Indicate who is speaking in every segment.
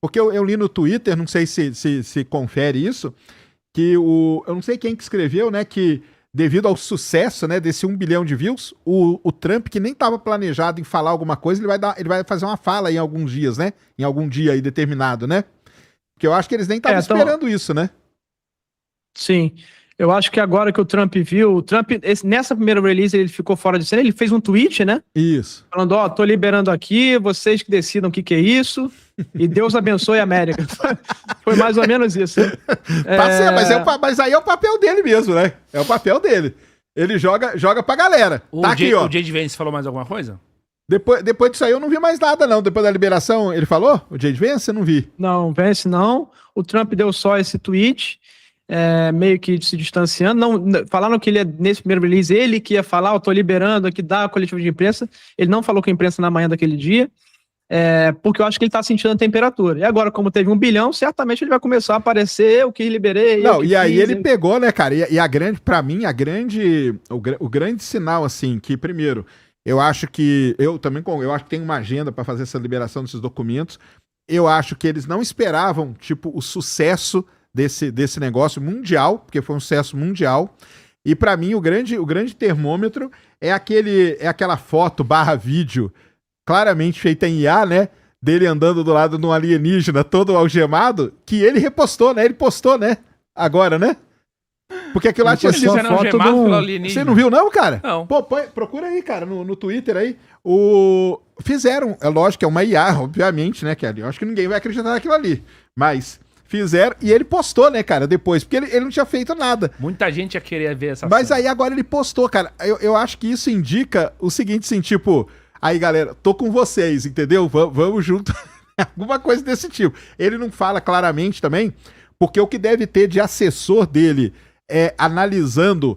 Speaker 1: Porque eu li no Twitter, não sei se confere isso, que eu não sei quem que escreveu, né, que devido ao sucesso, né, desse 1 bilhão de views, o Trump, que nem estava planejado em falar alguma coisa, ele vai fazer uma fala em alguns dias, né? Em algum dia aí determinado, né? Porque eu acho que eles nem estavam esperando isso, né?
Speaker 2: Sim. Eu acho que agora que o Trump viu, nessa primeira release ele ficou fora de cena, ele fez um tweet, né?
Speaker 1: Isso.
Speaker 2: Falando, tô liberando aqui, vocês que decidam o que é isso, e Deus abençoe a América. Foi mais ou menos isso.
Speaker 1: Mas aí é o papel dele mesmo, né? É o papel dele. Ele joga pra galera. Aqui, ó.
Speaker 3: O J.D. Vance falou mais alguma coisa?
Speaker 1: Depois disso aí eu não vi mais nada, não. Depois da liberação, ele falou? O J.D. Vance? Eu não vi.
Speaker 2: Não, Vance não. O Trump deu só esse tweet. Meio que se distanciando, falaram que nesse primeiro release, ele que ia falar, eu tô liberando aqui da coletiva de imprensa, ele não falou com a imprensa na manhã daquele dia, porque eu acho que ele tá sentindo a temperatura, e agora como teve 1 bilhão, certamente ele vai começar a aparecer, eu que liberei,
Speaker 1: ele pegou, né, cara, e a grande, pra mim, o grande sinal, assim, que primeiro, eu acho que tem uma agenda pra fazer essa liberação desses documentos, eu acho que eles não esperavam, tipo, o sucesso desse negócio mundial, porque foi um sucesso mundial. E pra mim o grande termômetro é aquela foto / vídeo claramente feita em IA, né? Dele andando do lado de um alienígena todo algemado, que ele repostou, né? Ele postou, né? Agora, né? Porque aquilo lá tinha sido
Speaker 3: foto
Speaker 1: Você não viu não, cara?
Speaker 3: Não.
Speaker 1: Pô, procura aí, cara, no Twitter aí. Fizeram, é lógico que é uma IA, obviamente, né, Kelly? Eu acho que ninguém vai acreditar naquilo ali. Mas fizeram, e ele postou, né, cara, depois, porque ele não tinha feito nada.
Speaker 3: Muita gente ia querer ver essa
Speaker 1: Mas aí agora ele postou, cara. Eu acho que isso indica o seguinte, assim, tipo, aí galera, tô com vocês, entendeu? Vamos junto. Alguma coisa desse tipo. Ele não fala claramente também, porque o que deve ter de assessor dele analisando,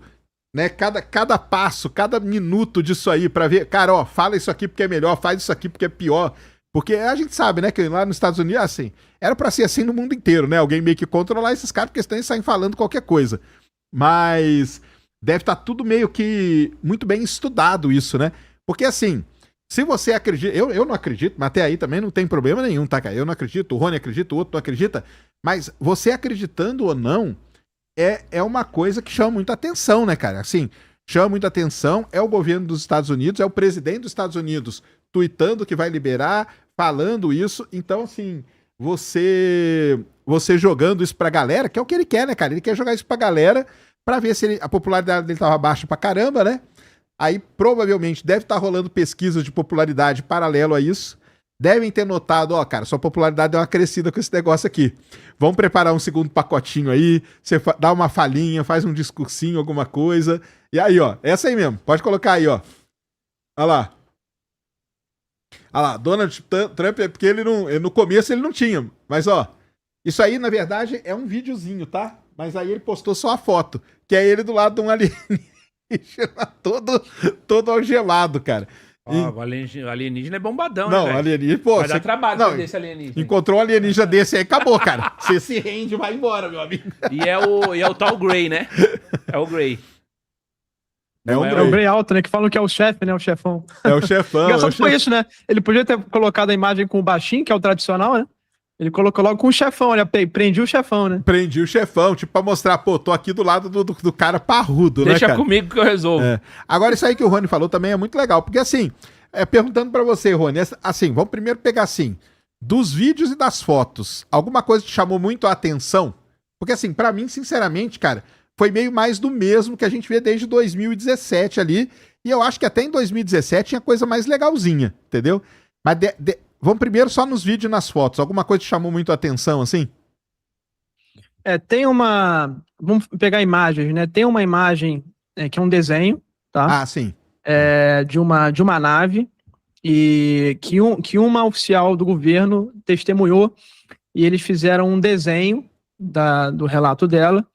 Speaker 1: né, cada passo, cada minuto disso aí, pra ver, cara, ó, fala isso aqui porque é melhor, faz isso aqui porque é pior. Porque a gente sabe, né, que lá nos Estados Unidos, assim, era pra ser assim no mundo inteiro, né? Alguém meio que controlar esses caras, porque eles saem falando qualquer coisa. Mas deve estar tudo meio que muito bem estudado isso, né? Porque assim, se você acredita... Eu não acredito, mas até aí também não tem problema nenhum, tá, cara? Eu não acredito, o Rony acredita, o outro não acredita. Mas você acreditando ou não, é uma coisa que chama muita atenção, né, cara? Assim, chama muita atenção, é o governo dos Estados Unidos, é o presidente dos Estados Unidos tuitando que vai liberar, falando isso. Então, assim, você jogando isso pra galera, que é o que ele quer, né, cara? Ele quer jogar isso pra galera pra ver se a popularidade dele tava baixa pra caramba, né? Aí, provavelmente, deve estar rolando pesquisas de popularidade paralelo a isso. Devem ter notado, ó, cara, sua popularidade deu uma crescida com esse negócio aqui. Vamos preparar um segundo pacotinho aí, você dá uma falinha, faz um discursinho, alguma coisa. E aí, ó, essa aí mesmo, pode colocar aí, ó. Olha lá. Olha lá, Donald Trump é porque no começo ele não tinha, mas ó, isso aí na verdade é um videozinho, tá? Mas aí ele postou só a foto, que é ele do lado de um alienígena todo algelado, cara.
Speaker 3: O alienígena é bombadão,
Speaker 1: não,
Speaker 3: né, velho?
Speaker 1: Alienígena, pô,
Speaker 3: vai dar trabalho desse alienígena.
Speaker 1: Encontrou um alienígena desse aí, acabou, cara. Você se rende e vai embora, meu amigo.
Speaker 3: E é o tal Grey, né? É o Grey.
Speaker 2: É o Grey alto, né? Que falam que é o chefe, né? O chefão.
Speaker 1: É o chefão.
Speaker 2: Engraçado foi isso, né? Ele podia ter colocado a imagem com o baixinho, que é o tradicional, né? Ele colocou logo com o chefão, olha, prendi o chefão, né?
Speaker 1: Prendi o chefão, tipo, pra mostrar, pô, tô aqui do lado do cara parrudo,
Speaker 3: Deixa,
Speaker 1: né, cara?
Speaker 3: Deixa comigo que eu resolvo.
Speaker 1: Agora, isso aí que o Rony falou também é muito legal, porque assim, perguntando pra você, Rony, assim, vamos primeiro pegar assim, dos vídeos e das fotos, alguma coisa te chamou muito a atenção? Porque assim, pra mim, sinceramente, cara, foi meio mais do mesmo que a gente vê desde 2017 ali, e eu acho que até em 2017 tinha coisa mais legalzinha, entendeu? Mas vamos primeiro só nos vídeos e nas fotos. Alguma coisa te chamou muito a atenção, assim?
Speaker 2: Tem uma... Vamos pegar imagens, né? Tem uma imagem que é um desenho, tá?
Speaker 1: Ah, sim.
Speaker 2: De uma nave, e que uma oficial do governo testemunhou, e eles fizeram um desenho do relato dela.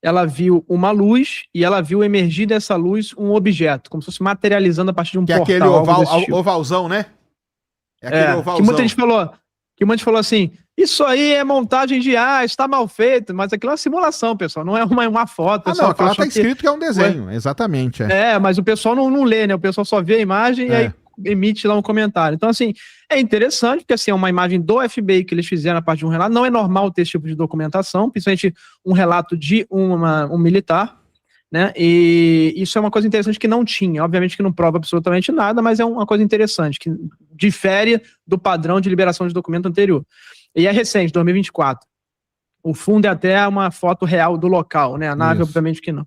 Speaker 2: Ela viu uma luz e ela viu emergir dessa luz um objeto, como se fosse materializando a partir de um portal.
Speaker 1: Que é aquele ovalzão, né?
Speaker 2: É aquele ovalzão. Que muita gente falou assim, isso aí é montagem de está mal feito, mas aquilo é uma simulação, pessoal, não é uma foto.
Speaker 1: Não, aquilo tá escrito que é um desenho, exatamente.
Speaker 2: Mas o pessoal não lê, né? O pessoal só vê a imagem e aí emite lá um comentário. Então, assim, é interessante, porque assim, é uma imagem do FBI que eles fizeram a partir de um relato. Não é normal ter esse tipo de documentação, principalmente um relato de um militar, né? E isso é uma coisa interessante que não tinha. Obviamente que não prova absolutamente nada, mas é uma coisa interessante, que difere do padrão de liberação de documento anterior. E é recente, 2024. O fundo é até uma foto real do local, né? A nave, obviamente que não.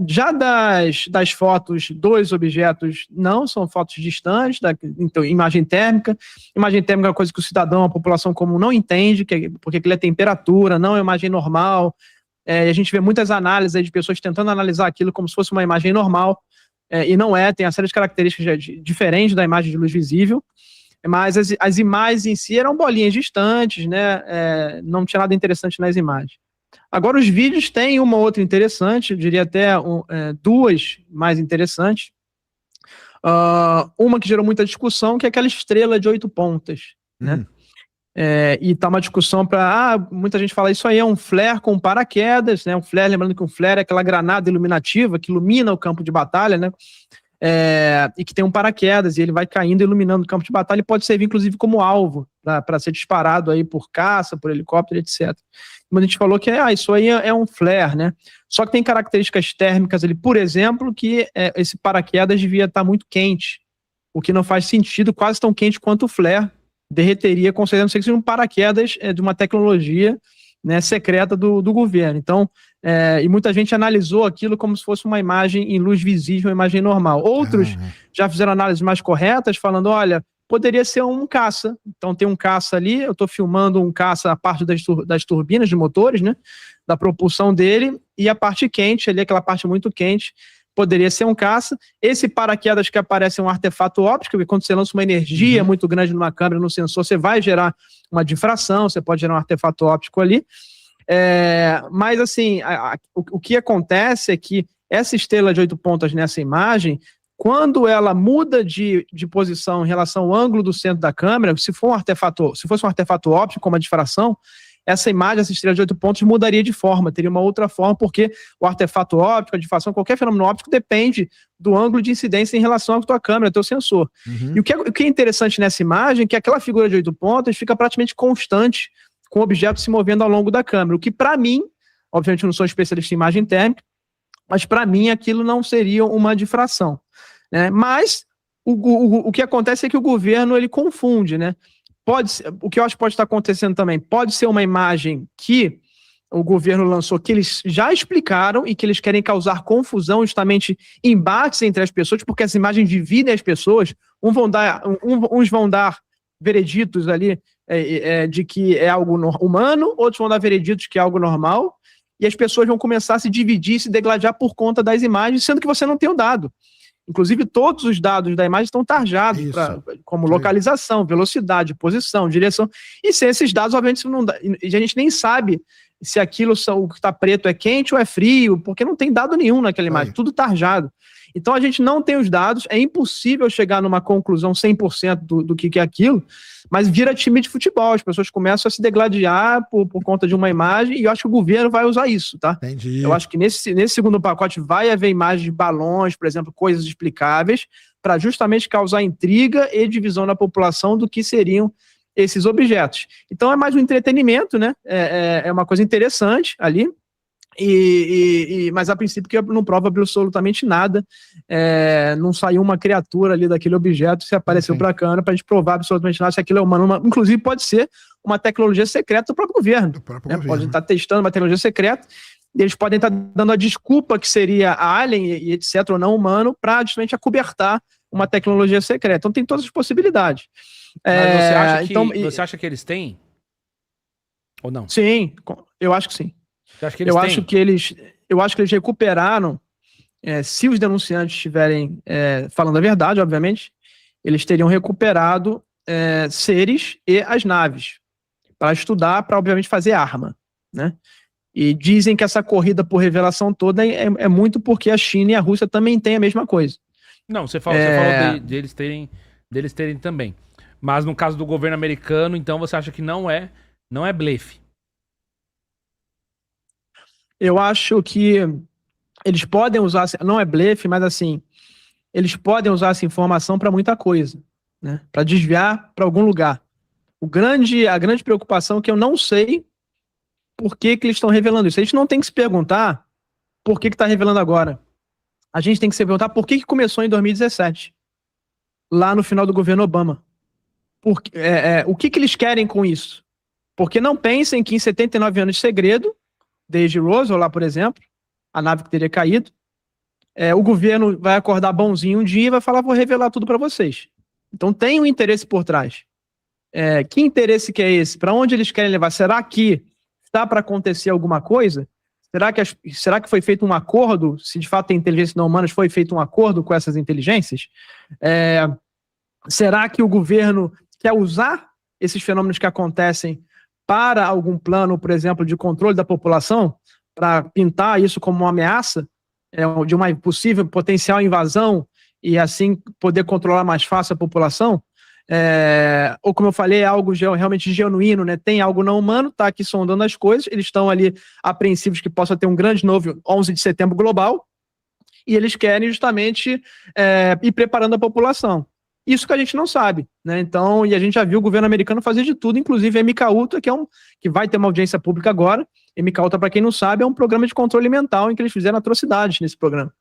Speaker 2: Já das fotos dos objetos, não, são fotos distantes, então, imagem térmica. Imagem térmica é uma coisa que o cidadão, a população comum não entende, porque aquilo é temperatura, não é imagem normal. A gente vê muitas análises aí de pessoas tentando analisar aquilo como se fosse uma imagem normal, e não é, tem uma série de características diferentes da imagem de luz visível, mas as imagens em si eram bolinhas distantes, né? Não tinha nada interessante nas imagens. Agora, os vídeos têm uma outra interessante, eu diria até duas mais interessantes. Uma que gerou muita discussão, que é aquela estrela de 8 pontas, né? E tá uma discussão para muita gente fala, isso aí é um flare com paraquedas, né? Um flare, lembrando que um flare é aquela granada iluminativa que ilumina o campo de batalha, né? E que tem um paraquedas, e ele vai caindo, iluminando o campo de batalha, e pode servir, inclusive, como alvo, para ser disparado aí por caça, por helicóptero, etc. Como a gente falou que isso aí é um flare, né? Só que tem características térmicas ali, por exemplo, que esse paraquedas devia estar muito quente, o que não faz sentido, quase tão quente quanto o flare, derreteria, considerando que seja um paraquedas de uma tecnologia, né, secreta do governo. Então, e muita gente analisou aquilo como se fosse uma imagem em luz visível, uma imagem normal. Outros já fizeram análises mais corretas, falando, olha, poderia ser um caça. Então tem um caça ali, eu estou filmando um caça, a parte das turbinas de motores, né, da propulsão dele, e a parte quente ali, aquela parte muito quente, poderia ser um caça. Esse paraquedas que aparece é um artefato óptico, porque quando você lança uma energia muito grande numa câmera, no sensor, você vai gerar uma difração, você pode gerar um artefato óptico ali. Mas assim, o que acontece é que essa estrela de 8 pontas nessa imagem, quando ela muda de posição em relação ao ângulo do centro da câmera, se fosse um artefato óptico, como a difração, essa imagem, essa estrela de 8 pontos, mudaria de forma, teria uma outra forma, porque o artefato óptico, a difração, qualquer fenômeno óptico depende do ângulo de incidência em relação à tua câmera, ao teu sensor. E o que é interessante nessa imagem é que aquela figura de 8 pontas fica praticamente constante, com o objeto se movendo ao longo da câmera, o que para mim, obviamente eu não sou especialista em imagem térmica, mas para mim aquilo não seria uma difração, né? Mas o que acontece é que o governo ele confunde, né? O que eu acho que pode estar acontecendo também, pode ser uma imagem que o governo lançou, que eles já explicaram e que eles querem causar confusão, justamente embates entre as pessoas, porque as imagens dividem as pessoas, uns vão dar vereditos ali de que é algo humano, outros vão dar vereditos que é algo normal, e as pessoas vão começar a se dividir, se degladiar por conta das imagens, sendo que você não tem o dado. Inclusive, todos os dados da imagem estão tarjados como localização, velocidade, posição, direção. E sem esses dados, obviamente, a gente nem sabe se aquilo, o que está preto é quente ou é frio, porque não tem dado nenhum naquela imagem, tudo tarjado. Então, a gente não tem os dados, é impossível chegar numa conclusão 100% do que é aquilo, mas vira time de futebol, as pessoas começam a se degladiar por conta de uma imagem, e eu acho que o governo vai usar isso, tá?
Speaker 1: Entendi.
Speaker 2: Eu acho que nesse segundo pacote vai haver imagens de balões, por exemplo, coisas explicáveis, para justamente causar intriga e divisão na população do que seriam esses objetos. Então é mais um entretenimento, né? É uma coisa interessante ali, mas a princípio que não prova absolutamente nada, não saiu uma criatura ali daquele objeto, se apareceu para a câmera para a gente provar absolutamente nada se aquilo é humano. Inclusive pode ser uma tecnologia secreta do próprio governo. Pode estar testando uma tecnologia secreta, e eles podem estar dando a desculpa que seria alien e etc, ou não humano, para justamente acobertar uma tecnologia secreta. Então tem todas as possibilidades.
Speaker 3: Mas você acha que eles têm? Ou não?
Speaker 2: Sim, eu acho que sim.
Speaker 3: Você acha que eles têm?
Speaker 2: Eu acho que eles recuperaram, se os denunciantes estiverem falando a verdade, obviamente, eles teriam recuperado seres e as naves para estudar, para obviamente fazer arma, né? E dizem que essa corrida por revelação toda é muito porque a China e a Rússia também têm a mesma coisa.
Speaker 3: Não, você falou deles terem também. Mas no caso do governo americano, então você acha que não é blefe?
Speaker 2: Eu acho que eles podem usar, não é blefe, mas assim, eles podem usar essa informação para muita coisa, né? Para desviar para algum lugar. A grande preocupação é que eu não sei por que eles estão revelando isso. A gente não tem que se perguntar por que está revelando agora. A gente tem que se perguntar por que começou em 2017, lá no final do governo Obama. O que eles querem com isso? Porque não pensem que em 79 anos de segredo, desde Roswell lá, por exemplo, a nave que teria caído, o governo vai acordar bonzinho um dia e vai falar, vou revelar tudo para vocês. Então tem um interesse por trás. Que interesse que é esse? Para onde eles querem levar? Será que está para acontecer alguma coisa? Será que foi feito um acordo? Se de fato tem inteligência não humana, foi feito um acordo com essas inteligências? Será que o governo quer usar esses fenômenos que acontecem para algum plano, por exemplo, de controle da população, para pintar isso como uma ameaça de uma possível potencial invasão e assim poder controlar mais fácil a população? Ou como eu falei, é algo realmente genuíno, né? Tem algo não humano, está aqui sondando as coisas, eles estão ali apreensivos que possa ter um grande novo 11 de setembro global, e eles querem justamente ir preparando a população. Isso que a gente não sabe, né? Então, e a gente já viu o governo americano fazer de tudo, inclusive a MK Ultra, que vai ter uma audiência pública agora. MK Ultra, para quem não sabe, é um programa de controle mental em que eles fizeram atrocidades nesse programa.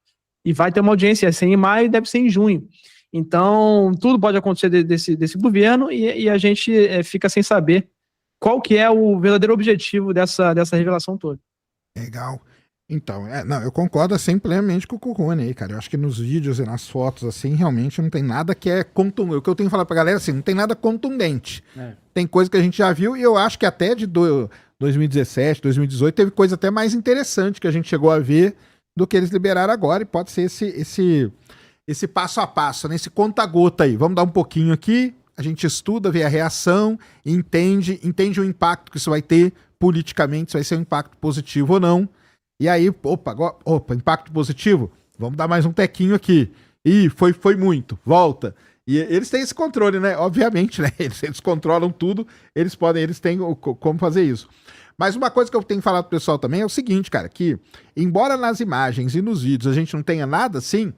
Speaker 2: E vai ter uma audiência, em maio e deve ser em junho. Então, tudo pode acontecer desse governo e a gente fica sem saber qual que é o verdadeiro objetivo dessa revelação toda.
Speaker 1: Legal. Então, não, eu concordo assim plenamente com o Rony aí, cara. Eu acho que nos vídeos e nas fotos, assim, realmente não tem nada que é contundente. O que eu tenho que falar pra galera, assim, não tem nada contundente. Tem coisa que a gente já viu e eu acho que até de 2017, 2018, teve coisa até mais interessante que a gente chegou a ver do que eles liberaram agora, e pode ser esse passo a passo, né? Esse conta-gota aí. Vamos dar um pouquinho aqui, a gente estuda, vê a reação, entende o impacto que isso vai ter politicamente, se vai ser um impacto positivo ou não. E aí, opa, impacto positivo? Vamos dar mais um tequinho aqui. Ih, foi muito, volta. E eles têm esse controle, né? Obviamente, né? Eles controlam tudo, eles têm como fazer isso. Mas uma coisa que eu tenho que falar pro pessoal também é o seguinte, cara, que embora nas imagens e nos vídeos a gente não tenha nada assim,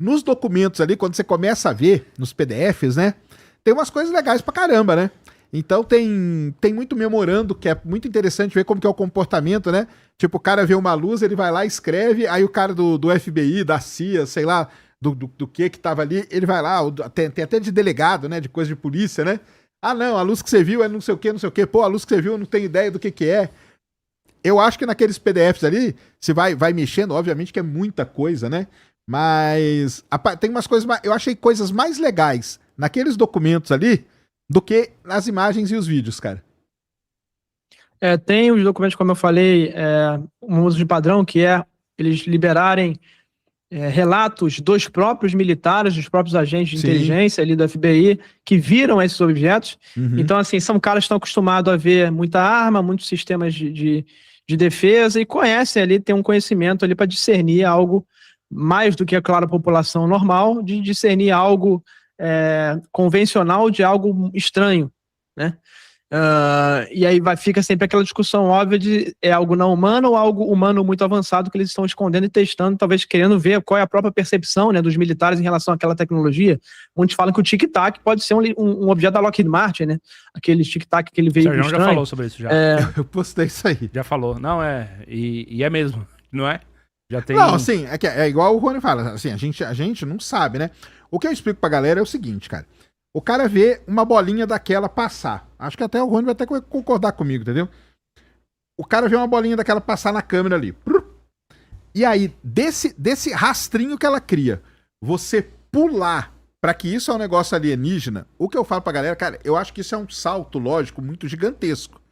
Speaker 1: nos documentos ali, quando você começa a ver, nos PDFs, né? Tem umas coisas legais pra caramba, né? Então tem muito memorando, que é muito interessante ver como que é o comportamento, né? Tipo, o cara vê uma luz, ele vai lá, escreve, aí o cara do FBI, da CIA, sei lá, do que tava ali, ele vai lá, tem até de delegado, né? De coisa de polícia, né? Ah, não, a luz que você viu é não sei o que. Pô, a luz que você viu eu não tenho ideia do que é. Eu acho que naqueles PDFs ali, você vai mexendo, obviamente que é muita coisa, né? Mas tem umas coisas, eu achei coisas mais legais naqueles documentos ali do que nas imagens e os vídeos, cara.
Speaker 2: Tem os documentos, como eu falei, um uso de padrão, que é eles liberarem relatos dos próprios militares, dos próprios agentes de inteligência ali do FBI, que viram esses objetos. Então, assim, são caras que estão acostumados a ver muita arma, muitos sistemas de defesa e conhecem ali, tem um conhecimento ali para discernir algo mais do que, é claro, a população normal, de discernir algo convencional de algo estranho, né? E aí fica sempre aquela discussão óbvia de algo não humano ou algo humano muito avançado que eles estão escondendo e testando, talvez querendo ver qual é a própria percepção, né, dos militares em relação àquela tecnologia. Muitos falam que o tic-tac pode ser um objeto da Lockheed Martin, né? Aquele tic-tac, aquele veículo estranho.
Speaker 3: Já falou sobre isso, já.
Speaker 1: Eu postei isso aí.
Speaker 3: Já falou. Não, e é mesmo, não é? Já tem...
Speaker 1: Não, assim, é igual o Rony fala, assim, a gente não sabe, né? O que eu explico pra galera é o seguinte, cara. O cara vê uma bolinha daquela passar. Acho que até o Rony vai até concordar comigo, entendeu? O cara vê uma bolinha daquela passar na câmera ali. E aí, desse rastrinho que ela cria, você pular pra que isso é um negócio alienígena, o que eu falo pra galera, cara, eu acho que isso é um salto lógico muito gigantesco.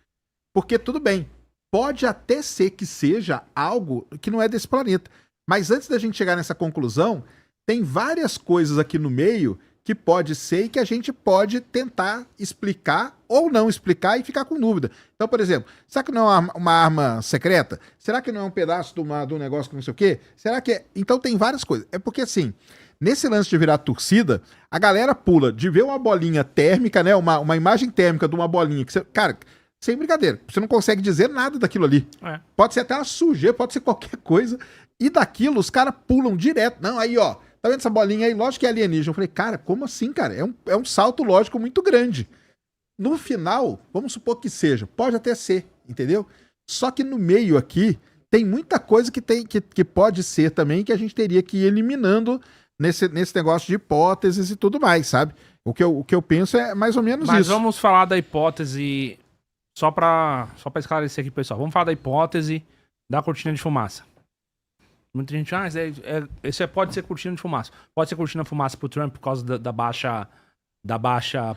Speaker 1: Porque tudo bem, pode até ser que seja algo que não é desse planeta. Mas antes da gente chegar nessa conclusão, tem várias coisas aqui no meio que pode ser e que a gente pode tentar explicar ou não explicar e ficar com dúvida. Então, por exemplo, será que não é uma arma secreta? Será que não é um pedaço de um negócio que não sei o quê? Será que é... Então tem várias coisas. É porque, assim, nesse lance de virar torcida, a galera pula de ver uma bolinha térmica, né? Uma imagem térmica de uma bolinha que você... Cara, sem brincadeira, você não consegue dizer nada daquilo ali. Pode ser até uma sujeira, pode ser qualquer coisa. E daquilo os caras pulam direto. Não, aí, ó, tá vendo essa bolinha aí? Lógico que é alienígena. Eu falei, cara, como assim, cara? É um salto lógico muito grande. No final, vamos supor que seja, pode até ser, entendeu? Só que no meio aqui, tem muita coisa que pode ser também que a gente teria que ir eliminando nesse negócio de hipóteses e tudo mais, sabe? O que eu penso é mais ou menos
Speaker 3: Mas
Speaker 1: isso.
Speaker 3: vamos falar da hipótese, só pra esclarecer aqui, pessoal. Vamos falar da hipótese da cortina de fumaça. Muita gente, esse pode ser cortina de fumaça. Pode ser cortina de fumaça pro Trump por causa da baixa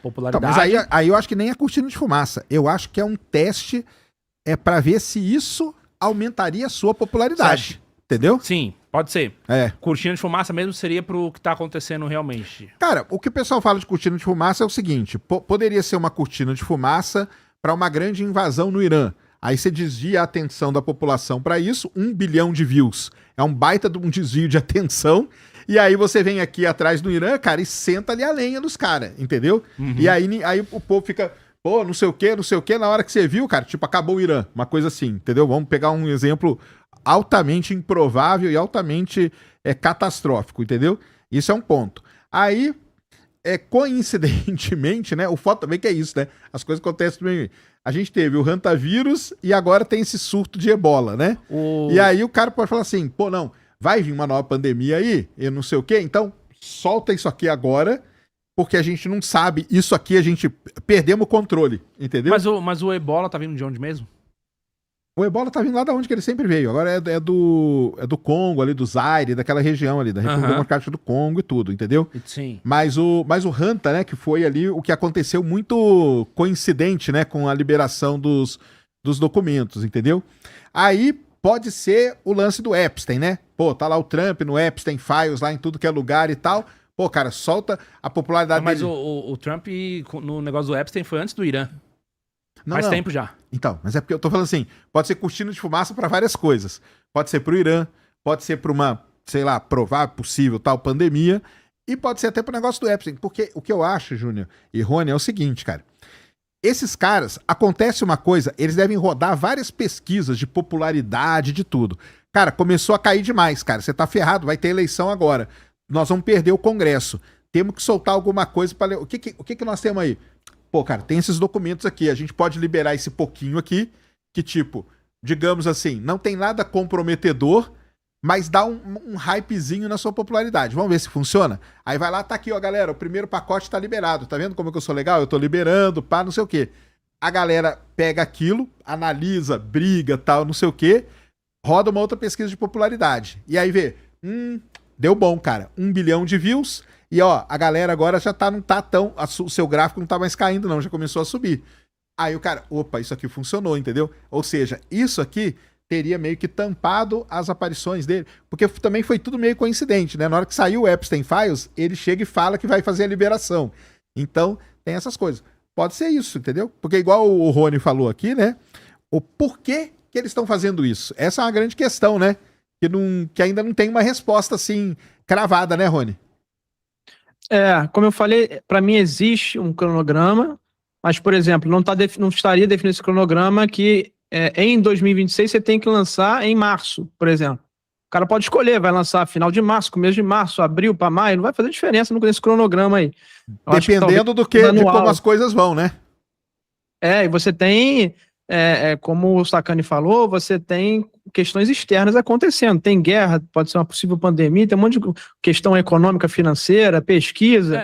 Speaker 3: popularidade.
Speaker 1: Então, mas aí eu acho que nem é cortina de fumaça. Eu acho que é um teste pra ver se isso aumentaria a sua popularidade. Entendeu?
Speaker 3: Sim, pode ser.
Speaker 1: É.
Speaker 3: Cortina de fumaça mesmo seria pro que tá acontecendo realmente.
Speaker 1: Cara, o que o pessoal fala de cortina de fumaça é o seguinte: poderia ser uma cortina de fumaça para uma grande invasão no Irã. Aí você desvia a atenção da população para isso, 1 bilhão de views. É um baita de um desvio de atenção. E aí você vem aqui atrás do Irã, cara, e senta ali a lenha dos caras, entendeu?
Speaker 3: Uhum.
Speaker 1: E aí o povo fica, pô, não sei o quê. Na hora que você viu, cara, tipo, acabou o Irã. Uma coisa assim, entendeu? Vamos pegar um exemplo altamente improvável e altamente catastrófico, entendeu? Isso é um ponto. Aí, coincidentemente, né? O foto também que é isso, né? As coisas acontecem também. A gente teve o hantavírus e agora tem esse surto de ebola, né? E aí o cara pode falar assim, pô, não, vai vir uma nova pandemia aí, e não sei o quê, então solta isso aqui agora, porque a gente não sabe, isso aqui a gente perdemos o controle, entendeu?
Speaker 3: Mas o ebola tá vindo de onde mesmo?
Speaker 1: O ebola tá vindo lá da onde que ele sempre veio. Agora é do Congo, ali do Zaire, daquela região ali, da República Democrática do Congo e tudo, entendeu?
Speaker 3: Sim.
Speaker 1: Mas o Hanta, né, que foi ali o que aconteceu muito coincidente, né, com a liberação dos documentos, entendeu? Aí pode ser o lance do Epstein, né? Pô, tá lá o Trump no Epstein Files, lá em tudo que é lugar e tal. Pô, cara, solta a popularidade
Speaker 3: Mas
Speaker 1: dele.
Speaker 3: o Trump no negócio do Epstein foi antes do Irã.
Speaker 1: Não.
Speaker 3: Tempo já.
Speaker 1: Então, mas é porque eu tô falando assim, pode ser cortina de fumaça para várias coisas. Pode ser pro Irã, pode ser pra uma, sei lá, provável, possível, tal pandemia, e pode ser até pro negócio do Epstein. Porque o que eu acho, Júnior e Rony, é o seguinte, cara. Esses caras, acontece uma coisa, eles devem rodar várias pesquisas de popularidade, de tudo. Cara, começou a cair demais, cara. Você tá ferrado, vai ter eleição agora. Nós vamos perder o Congresso. Temos que soltar alguma coisa para ler. O que nós temos aí? Pô, cara, tem esses documentos aqui, a gente pode liberar esse pouquinho aqui, que tipo, digamos assim, não tem nada comprometedor, mas dá um hypezinho na sua popularidade. Vamos ver se funciona? Aí vai lá, tá aqui, ó, galera, o primeiro pacote tá liberado, tá vendo como que eu sou legal? Eu tô liberando, pá, não sei o quê. A galera pega aquilo, analisa, briga, tal, não sei o quê, roda uma outra pesquisa de popularidade. E aí vê, deu bom, cara, 1 bilhão de views. E ó, a galera agora já não tá tão. O seu gráfico não tá mais caindo, não, já começou a subir. Aí o cara, opa, isso aqui funcionou, entendeu? Ou seja, isso aqui teria meio que tampado as aparições dele. Porque também foi tudo meio coincidente, né? Na hora que saiu o Epstein Files, ele chega e fala que vai fazer a liberação. Então, tem essas coisas. Pode ser isso, entendeu? Porque igual o Rony falou aqui, né? O porquê que eles estão fazendo isso? Essa é uma grande questão, né? Que ainda não tem uma resposta assim cravada, né, Rony?
Speaker 2: Como eu falei, para mim existe um cronograma, mas, por exemplo, não estaria definido esse cronograma que em 2026 você tem que lançar em março, por exemplo. O cara pode escolher, vai lançar final de março, começo de março, abril para maio, não vai fazer diferença nesse cronograma aí.
Speaker 1: Dependendo de como as coisas vão, né?
Speaker 2: E você tem, como o Sacani falou, você tem questões externas acontecendo. Tem guerra, pode ser uma possível pandemia, tem um monte de questão econômica, financeira, pesquisa.